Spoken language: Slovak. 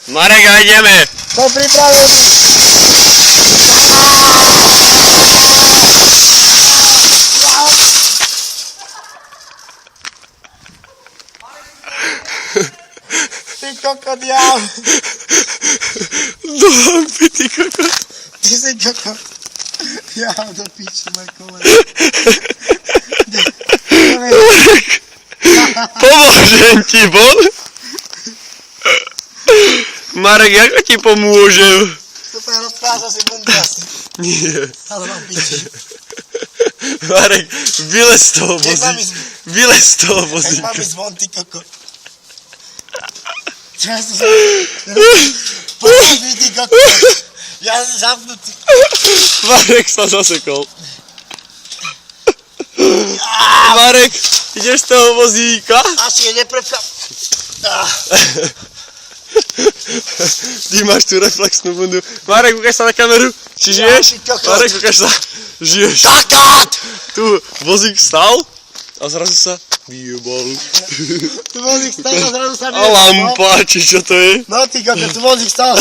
Marek, a ideme. Som pripravený. Ty kokot, ja. Do hampy, ty kokot. Ty si kokot. Ja do piči, môj koleno. Marek, pomôžem ti, bon? Marek, ako ti pomôžem? Super, rozpráza si bundas. Nie. Ale mám piči. Marek, vylez z toho vozíka. Vylez z toho Jak vozíka. mám ísť von, ty kokot. Často som... Poď mi, ty kokot. Ja som zapnutý. Marek sa zasekol. Marek, ideš z toho vozíka? Asi je neprepchám. Ty máš tú reflexnú bundu. Marek, ukáž sa na kameru. Či žiješ? Marek, ukáž sa. Žiješ. Kokot! Tu vozík stal a zrazu sa vyjebal. Tu vozík stál a zrazu sa A lampa, či čo to je? No ty kokot, tu vozík stál.